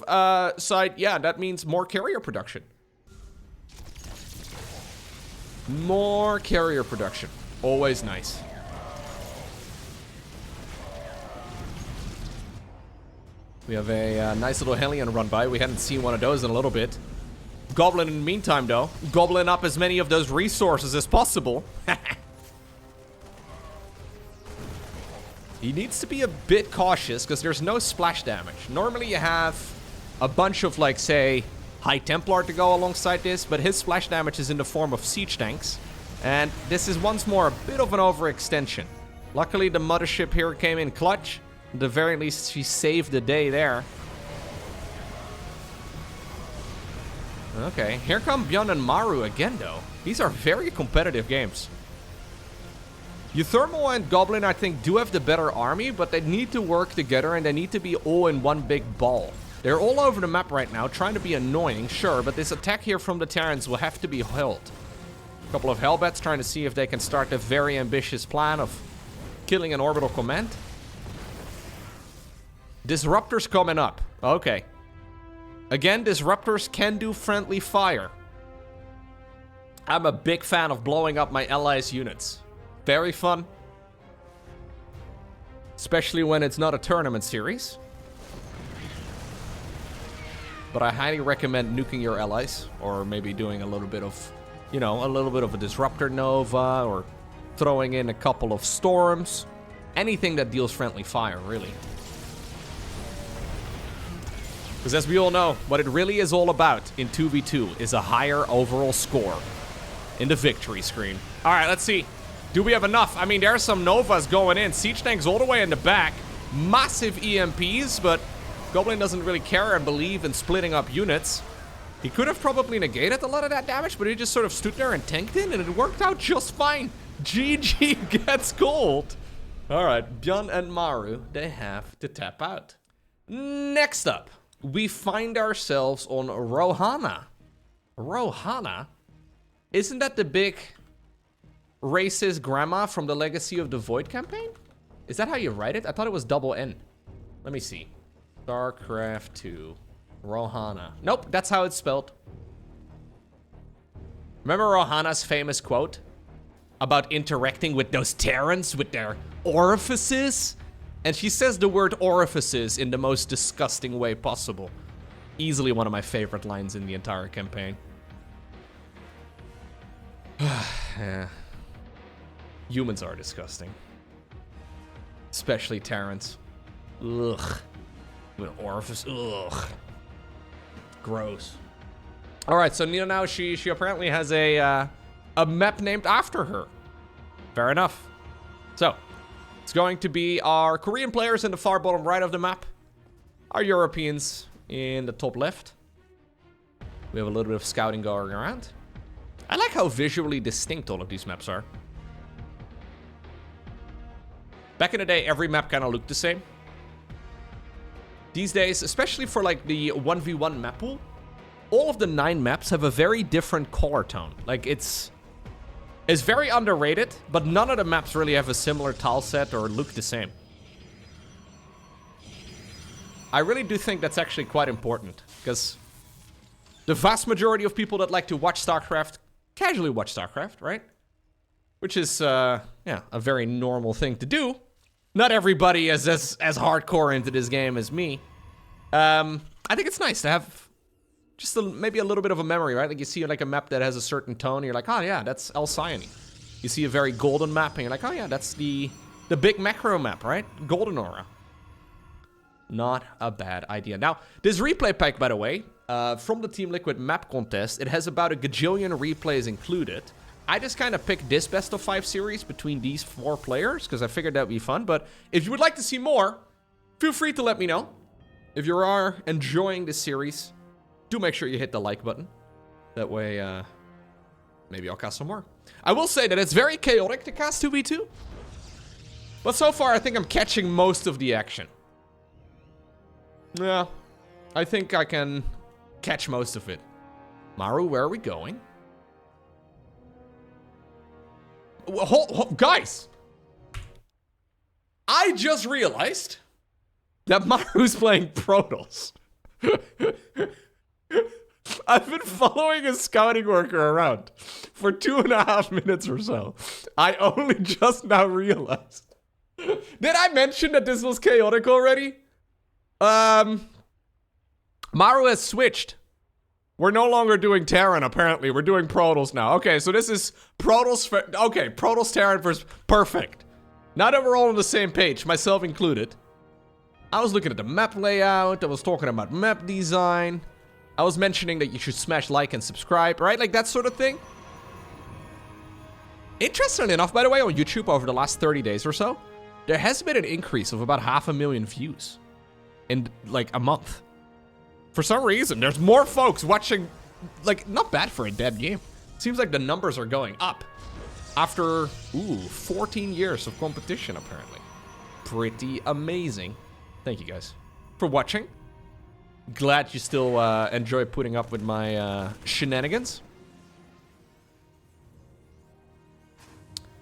side, yeah, that means more carrier production. More carrier production. Always nice. We have a nice little Hellion run by. We hadn't seen one of those in a little bit. Goblin in the meantime, though. Goblin up as many of those resources as possible. He needs to be a bit cautious because there's no splash damage. Normally you have a bunch of, like, say, High Templar to go alongside this, but his splash damage is in the form of siege tanks. And this is once more a bit of an overextension. Luckily, the mothership here came in clutch. At the very least, she saved the day there. Okay, here come ByuN and Maru again, though. These are very competitive games. uThermal and Goblin, I think, do have the better army, but they need to work together and they need to be all in one big ball. They're all over the map right now, trying to be annoying, sure, but this attack here from the Terrans will have to be held. A couple of Hellbats trying to see if they can start a very ambitious plan of killing an orbital command. Disruptors coming up. Okay. Again, disruptors can do friendly fire. I'm a big fan of blowing up my allies' units. Very fun. Especially when it's not a tournament series. But I highly recommend nuking your allies. Or maybe doing a little bit of, you know, a little bit of a disruptor nova. Or throwing in a couple of storms. Anything that deals friendly fire, really. Because as we all know, what it really is all about in 2v2 is a higher overall score in the victory screen. All right, let's see. Do we have enough? I mean, there are some Novas going in. Siege tanks all the way in the back. Massive EMPs, but Goblin doesn't really care and believe in splitting up units. He could have probably negated a lot of that damage, but he just sort of stood there and tanked it, and it worked out just fine. GG gets gold. All right, ByuN and Maru, they have to tap out. Next up, we find ourselves on Rohana. Rohana? Isn't that the big racist grandma from the Legacy of the Void campaign? Is that how you write it? I thought it was double N. Let me see. StarCraft 2. Rohana. Nope, that's how it's spelled. Remember Rohana's famous quote about interacting with those Terrans with their orifices? And she says the word orifices in the most disgusting way possible. Easily one of my favorite lines in the entire campaign. Yeah. Humans are disgusting. Especially Terrans. Ugh. With an orifice. Ugh. Gross. Alright, so now she apparently has a map named after her. Fair enough. So, it's going to be our Korean players in the far bottom right of the map. Our Europeans in the top left. We have a little bit of scouting going around. I like how visually distinct all of these maps are. Back in the day, every map kind of looked the same. These days, especially for like the 1v1 map pool, all of the 9 maps have a very different color tone. Like it's very underrated, but none of the maps really have a similar tile set or look the same. I really do think that's actually quite important, because the vast majority of people that like to watch StarCraft casually watch StarCraft, right? Which is, yeah, a very normal thing to do. Not everybody is as hardcore into this game as me. I think it's nice to have just maybe a little bit of a memory, right? Like you see like a map that has a certain tone, and you're like, oh yeah, that's Alcyone. You see a very golden map, and you're like, oh yeah, that's the big macro map, right? Golden Aura. Not a bad idea. Now, this replay pack, by the way, from the Team Liquid map contest, it has about a gajillion replays included. I just kind of picked this best of 5 series between these 4 players because I figured that'd be fun. But if you would like to see more, feel free to let me know. If you are enjoying this series, do make sure you hit the like button. That way, maybe I'll cast some more. I will say that it's very chaotic to cast 2v2. But so far, I think I'm catching most of the action. Yeah, I think I can catch most of it. Maru, where are we going? Guys! I just realized that Maru's playing Protoss. I've been following a scouting worker around for 2.5 minutes or so. I only just now realized. Did I mention that this was chaotic already? Maru has switched. We're no longer doing Terran, apparently. We're doing Protoss now. Okay, so this is Protoss... Okay, Protoss Terran versus... Perfect. Now that we're all on the same page, myself included. I was looking at the map layout. I was talking about map design. I was mentioning that you should smash like and subscribe, right? Like that sort of thing. Interestingly enough, by the way, on YouTube over the last 30 days or so, there has been an increase of about 500,000 views in like a month. For some reason, there's more folks watching, like, not bad for a dead game. Seems like the numbers are going up after, 14 years of competition, apparently. Pretty amazing. Thank you guys for watching. Glad you still enjoy putting up with my shenanigans.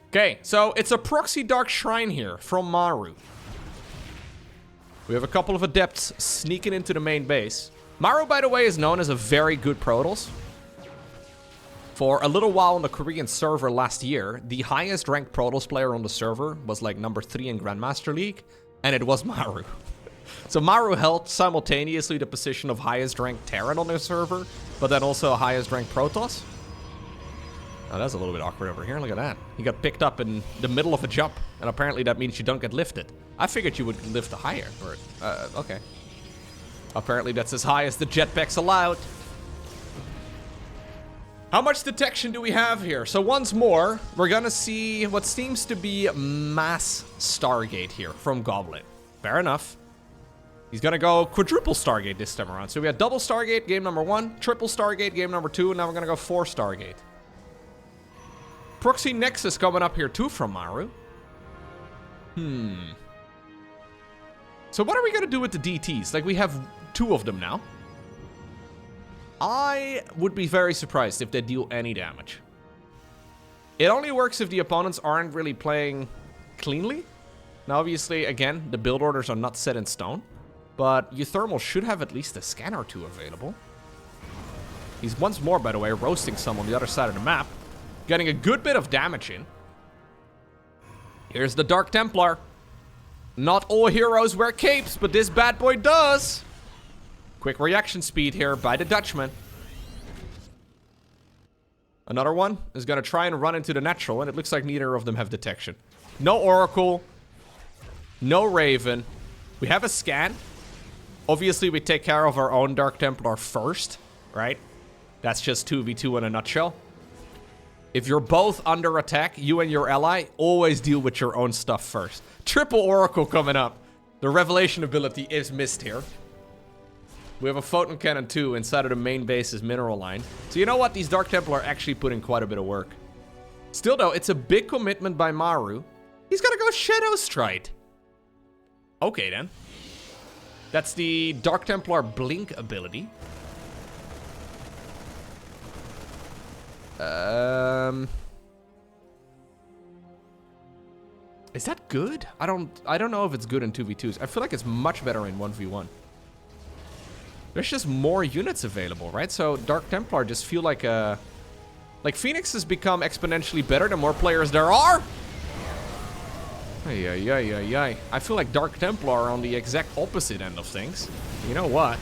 Okay, so it's a proxy Dark Shrine here from Maru. We have a couple of adepts sneaking into the main base. Maru, by the way, is known as a very good Protoss. For a little while on the Korean server last year, the highest ranked Protoss player on the server was like number 3 in Grandmaster League, and it was Maru. So Maru held simultaneously the position of highest ranked Terran on their server, but then also highest ranked Protoss. Oh, that's a little bit awkward over here. Look at that. He got picked up in the middle of a jump, and apparently that means you don't get lifted. I figured you would lift higher, but okay. Apparently that's as high as the jetpack's allowed. How much detection do we have here? So once more, we're gonna see what seems to be mass Stargate here from Goblin. Fair enough. He's gonna go quadruple Stargate this time around. So we had double Stargate, game number 1, triple Stargate, game number 2, and now we're gonna go 4 Stargate. Proxy Nexus coming up here too from Maru. So what are we gonna do with the DTs? Like, we have 2 of them now. I would be very surprised if they deal any damage. It only works if the opponents aren't really playing cleanly. Now, obviously, again, the build orders are not set in stone, but uThermal should have at least a scan or 2 available. He's once more, by the way, roasting some on the other side of the map, getting a good bit of damage in. Here's the Dark Templar. Not all heroes wear capes, but this bad boy does. Quick reaction speed here by the Dutchman. Another one is going to try and run into the natural, and it looks like neither of them have detection. No Oracle. No Raven. We have a scan. Obviously, we take care of our own Dark Templar first, right? That's just 2v2 in a nutshell. If you're both under attack, you and your ally, always deal with your own stuff first. Triple Oracle coming up. The Revelation ability is missed here. We have a Photon Cannon too inside of the main base's mineral line. So you know what? These Dark Templar actually put in quite a bit of work. Still though, it's a big commitment by Maru. He's gonna go Shadow Stride. Okay then. That's the Dark Templar Blink ability. Is that good? I don't know if it's good in 2v2s. I feel like it's much better in 1v1. There's just more units available, right? So Dark Templar just feel like a... Like, Phoenix has become exponentially better the more players there are. I feel like Dark Templar are on the exact opposite end of things. You know what?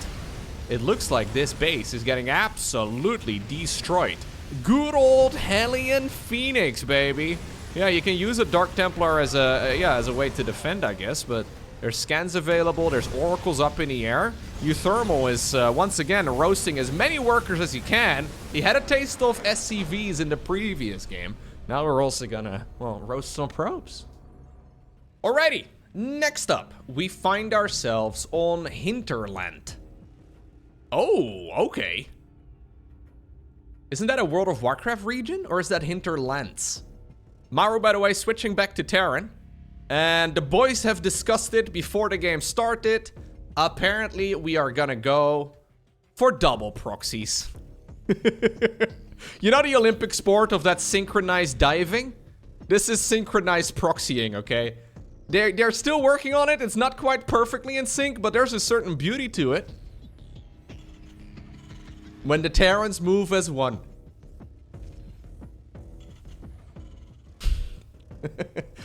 It looks like this base is getting absolutely destroyed. Good old Hellion Phoenix, baby. Yeah, you can use a Dark Templar as a way to defend, I guess, but there's scans available, there's oracles up in the air. uThermal is, once again, roasting as many workers as he can. He had a taste of SCVs in the previous game. Now we're also gonna, well, roast some probes. Alrighty, next up, we find ourselves on Hinterland. Oh, okay. Isn't that a World of Warcraft region, or is that Hinterlands? Maru, by the way, switching back to Terran. And the boys have discussed it before the game started. Apparently, we are gonna go for double proxies. You know the Olympic sport of that synchronized diving? This is synchronized proxying, okay? They're still working on it. It's not quite perfectly in sync, but there's a certain beauty to it. When the Terrans move as one.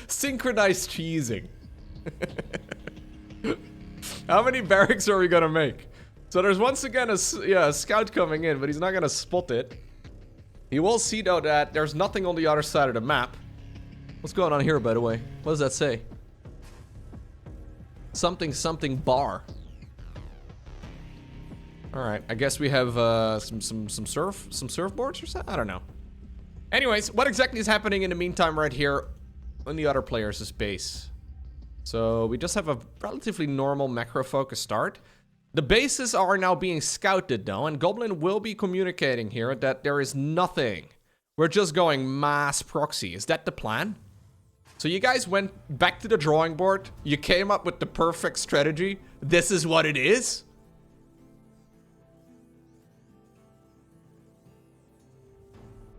Synchronized cheesing. How many barracks are we gonna make? So there's once again a scout coming in, but he's not gonna spot it. He will see, though, that there's nothing on the other side of the map. What's going on here, by the way? What does that say? Something bar. Alright, I guess we have some surfboards or something? I don't know. Anyways, what exactly is happening in the meantime right here on the other players' base? So we just have a relatively normal macro focus start. The bases are now being scouted though, and Goblin will be communicating here that there is nothing. We're just going mass proxy. Is that the plan? So you guys went back to the drawing board. You came up with the perfect strategy. This is what it is?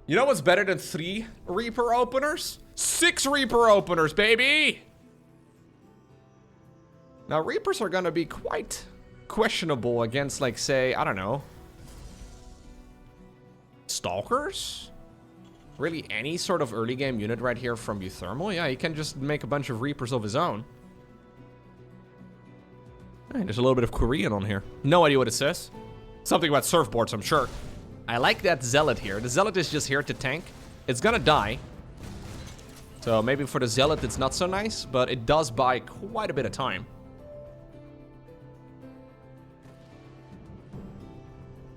You know what's better than 3 Reaper openers? 6 Reaper openers, baby! Now, Reapers are gonna be quite questionable against, like, say, I don't know, Stalkers? Really, any sort of early game unit right here from uThermal? Yeah, he can just make a bunch of Reapers of his own. Hey, there's a little bit of Korean on here. No idea what it says. Something about surfboards, I'm sure. I like that Zealot here. The Zealot is just here to tank. It's gonna die. So maybe for the Zealot it's not so nice, but it does buy quite a bit of time.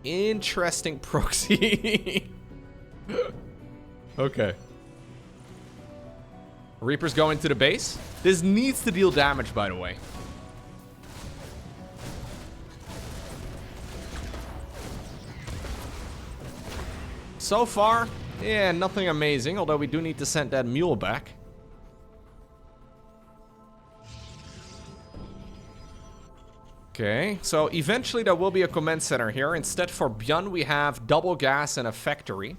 Interesting proxy. Okay. Reaper's going to the base. This needs to deal damage, by the way. So far, yeah, nothing amazing, although we do need to send that mule back. Okay, so eventually there will be a command center here. Instead, for ByuN, we have double gas and a factory.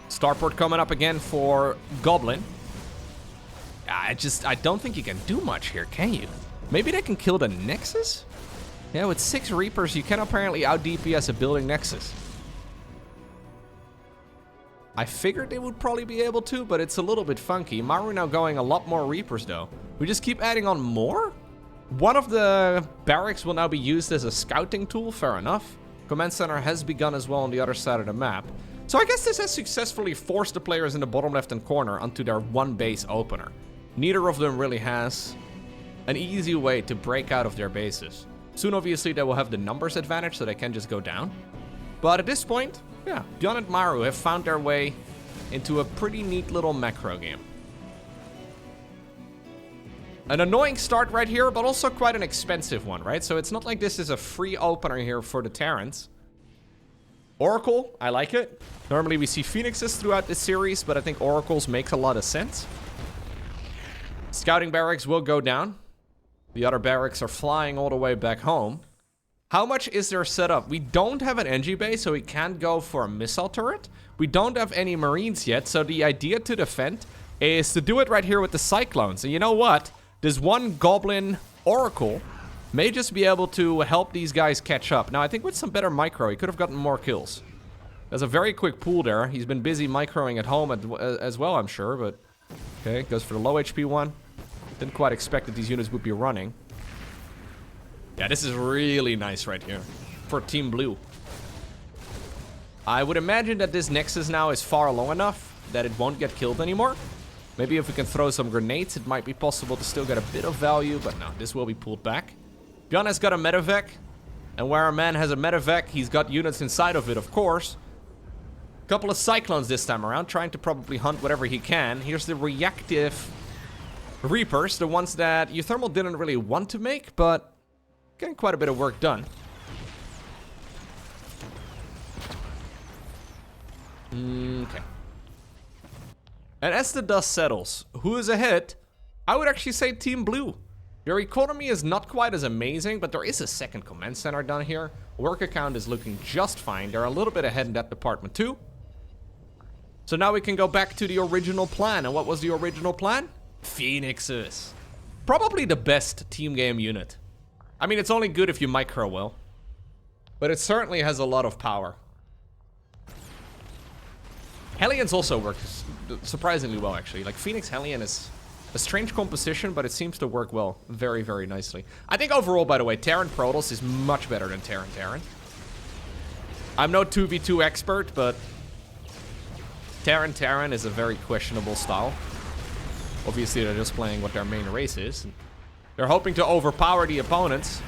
Starport coming up again for Goblin. I don't think you can do much here, can you? Maybe they can kill the Nexus? Yeah, with 6 Reapers, you can apparently out-DPS a building Nexus. I figured they would probably be able to, but it's a little bit funky. Maru now going a lot more Reapers, though. We just keep adding on more? One of the barracks will now be used as a scouting tool, fair enough. Command center has begun as well on the other side of the map. So I guess this has successfully forced the players in the bottom left-hand corner onto their one base opener. Neither of them really has an easy way to break out of their bases. Soon, obviously, they will have the numbers advantage, so they can just go down. But at this point, yeah, ByuN and Maru have found their way into a pretty neat little macro game. An annoying start right here, but also quite an expensive one, right? So it's not like this is a free opener here for the Terrans. Oracle, I like it. Normally we see Phoenixes throughout this series, but I think Oracles makes a lot of sense. Scouting barracks will go down. The other barracks are flying all the way back home. How much is there set up? We don't have an NG base, so we can't go for a missile turret. We don't have any Marines yet, so the idea to defend is to do it right here with the Cyclones. And you know what? This one Goblin Oracle may just be able to help these guys catch up. Now, I think with some better micro, he could have gotten more kills. There's a very quick pool there. He's been busy microing at home as well, I'm sure, but... Okay, goes for the low HP one. Didn't quite expect that these units would be running. Yeah, this is really nice right here for Team Blue. I would imagine that this Nexus now is far long enough that it won't get killed anymore. Maybe if we can throw some grenades, it might be possible to still get a bit of value, but no, this will be pulled back. ByuN has got a medevac, and where a man has a medevac, he's got units inside of it, of course. Couple of Cyclones this time around, trying to probably hunt whatever he can. Here's the reactive Reapers, the ones that uThermal didn't really want to make, but getting quite a bit of work done. Okay. And as the dust settles, who is ahead? I would actually say Team Blue. Their economy is not quite as amazing, but there is a second command center down here. Work account is looking just fine. They're a little bit ahead in that department too. So now we can go back to the original plan. And what was the original plan? Phoenixes. Probably the best team game unit. I mean, it's only good if you micro well. But it certainly has a lot of power. Hellions also work surprisingly well, actually. Like, Phoenix Hellion is A strange composition, but it seems to work well. Very, very nicely. I think overall, by the way, Terran Protoss is much better than Terran. I'm no 2v2 expert, but Terran is a very questionable style. Obviously, they're just playing what their main race is. And they're hoping to overpower the opponents.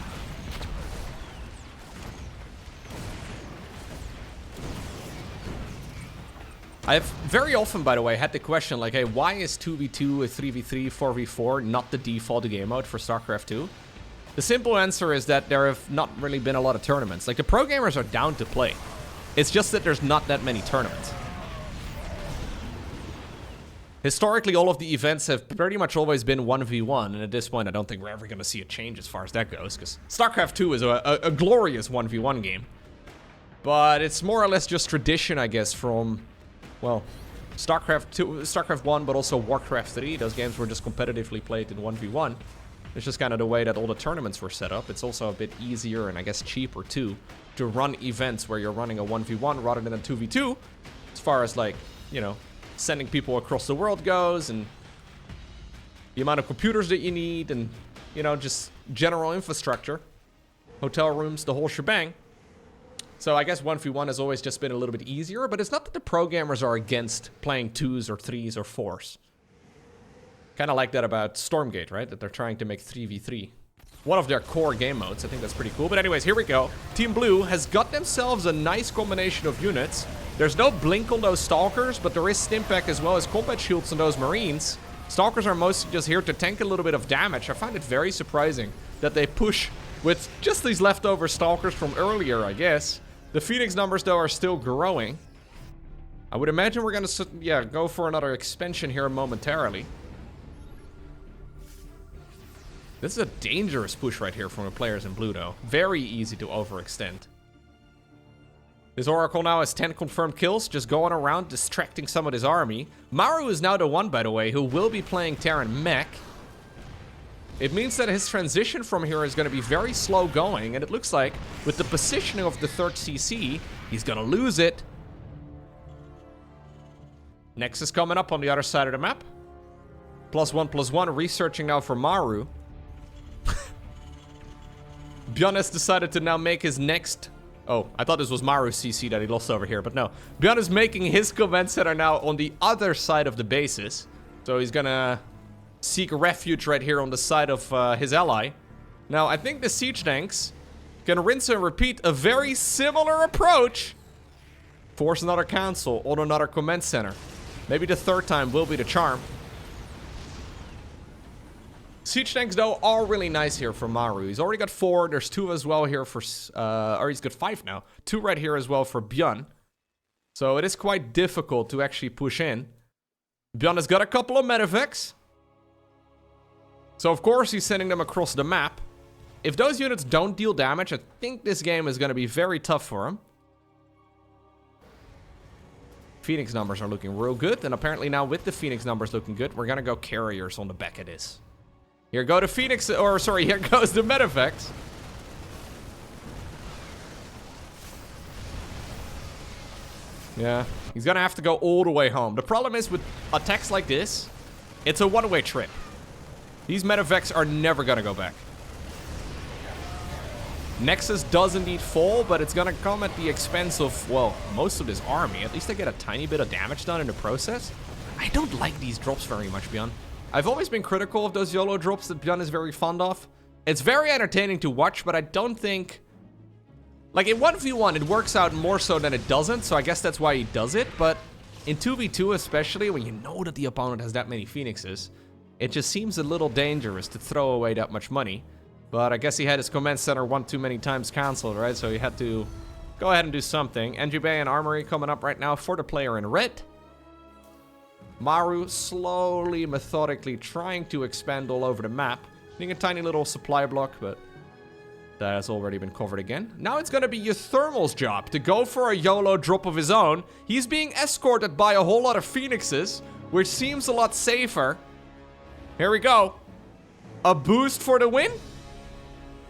I've very often, by the way, had the question like, hey, why is 2v2, 3v3, 4v4 not the default game mode for StarCraft 2? The simple answer is that there have not really been a lot of tournaments. Like, the pro gamers are down to play. It's just that there's not that many tournaments. Historically, all of the events have pretty much always been 1v1, and at this point, I don't think we're ever going to see a change as far as that goes, because StarCraft 2 is a glorious 1v1 game. But it's more or less just tradition, I guess, from... well, StarCraft 2, StarCraft 1, but also Warcraft 3. Those games were just competitively played in 1v1. It's just kind of the way that all the tournaments were set up. It's also a bit easier and I guess cheaper too to run events where you're running a 1v1 rather than a 2v2. As far as like, you know, sending people across the world goes and the amount of computers that you need and, you know, just general infrastructure. Hotel rooms, the whole shebang. So I guess 1v1 has always just been a little bit easier, but it's not that the pro gamers are against playing 2s or 3s or 4s. Kind of like that about Stormgate, right? That they're trying to make 3v3. One of their core game modes. I think that's pretty cool. But anyways, here we go. Team Blue has got themselves a nice combination of units. There's no blink on those Stalkers, but there is Stimpack as well as combat shields on those Marines. Stalkers are mostly just here to tank a little bit of damage. I find it very surprising that they push with just these leftover Stalkers from earlier, I guess. The Phoenix numbers, though, are still growing. I would imagine we're going to, yeah, go for another expansion here momentarily. This is a dangerous push right here from the players in blue, though. Very easy to overextend. This Oracle now has 10 confirmed kills, just going around distracting some of his army. Maru is now the one, by the way, who will be playing Terran Mech. It means that his transition from here is going to be very slow going, and it looks like with the positioning of the 3rd CC, he's going to lose it. Nexus coming up on the other side of the map. +1/+1, researching now for Maru. ByuN has decided to now make his next... oh, I thought this was Maru's CC that he lost over here, but no. ByuN is making his command center now on the other side of the bases. So he's gonna seek refuge right here on the side of his ally. Now, I think the siege tanks can rinse and repeat a very similar approach. Force another council on another command center. Maybe the 3rd time will be the charm. Siege tanks, though, are really nice here for Maru. He's already got 4. There's 2 as well here for... or he's got 5 now. 2 right here as well for ByuN. So it is quite difficult to actually push in. ByuN has got a couple of medevacs. So, of course, he's sending them across the map. If those units don't deal damage, I think this game is going to be very tough for him. Phoenix numbers are looking real good. And apparently now with the Phoenix numbers looking good, we're going to go carriers on the back of this. Here go the Phoenix, or sorry, here goes the medevacs. Yeah, he's gonna have to go all the way home. The problem is with attacks like this, it's a one-way trip. These medevacs are never gonna go back. Nexus does indeed fall, but it's gonna come at the expense of, well, most of this army. At least they get a tiny bit of damage done in the process. I don't like these drops very much, ByuN. I've always been critical of those YOLO drops that ByuN is very fond of. It's very entertaining to watch, but I don't think... like, in 1v1, it works out more so than it doesn't, so I guess that's why he does it. But in 2v2 especially, when you know that the opponent has that many Phoenixes, it just seems a little dangerous to throw away that much money. But I guess he had his command center one too many times cancelled, right? So he had to go ahead and do something. NG Bay and Armory coming up right now for the player in red. Maru slowly, methodically trying to expand all over the map. Needing a tiny little supply block, but that has already been covered again. Now it's going to be uThermal's job to go for a YOLO drop of his own. He's being escorted by a whole lot of Phoenixes, which seems a lot safer. Here we go. A boost for the win.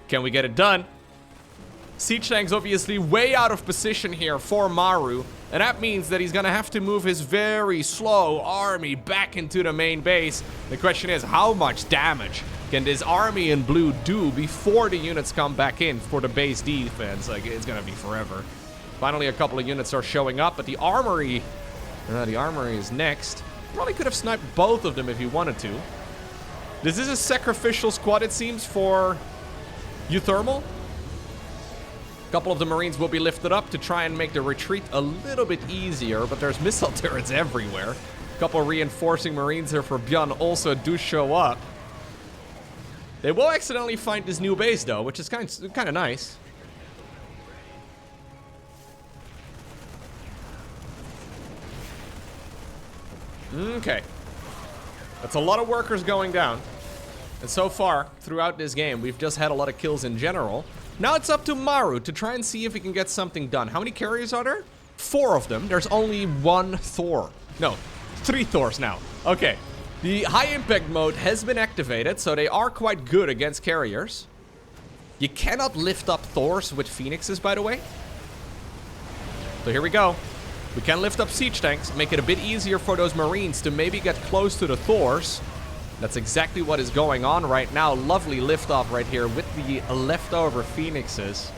Can we get it done? Siege tank's obviously way out of position here for Maru, and that means that he's gonna have to move his very slow army back into the main base. The question is, how much damage can this army in blue do before the units come back in for the base defense? Like, it's gonna be forever. Finally, a couple of units are showing up, but the armory is next. Probably could have sniped both of them if he wanted to. This is a sacrificial squad, it seems, for uThermal. A couple of the Marines will be lifted up to try and make the retreat a little bit easier, but there's missile turrets everywhere. A couple of reinforcing Marines here for ByuN also do show up. They will accidentally find this new base, though, which is kind of nice. Okay. That's a lot of workers going down. And so far, throughout this game, we've just had a lot of kills in general. Now it's up to Maru to try and see if he can get something done. How many carriers are there? 4 of them. There's only 1 Thor. No, 3 Thors now. Okay. The high impact mode has been activated, so they are quite good against carriers. You cannot lift up Thors with Phoenixes, by the way. So here we go. We can lift up siege tanks, make it a bit easier for those Marines to maybe get close to the Thors. That's exactly what is going on right now. Lovely liftoff right here with the leftover Phoenixes.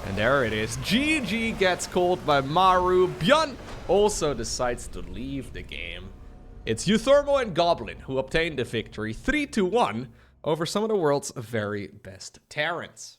And there it is. GG gets called by Maru. ByuN also decides to leave the game. It's uThermal and Goblin who obtained the victory 3-1 over some of the world's very best Terrans.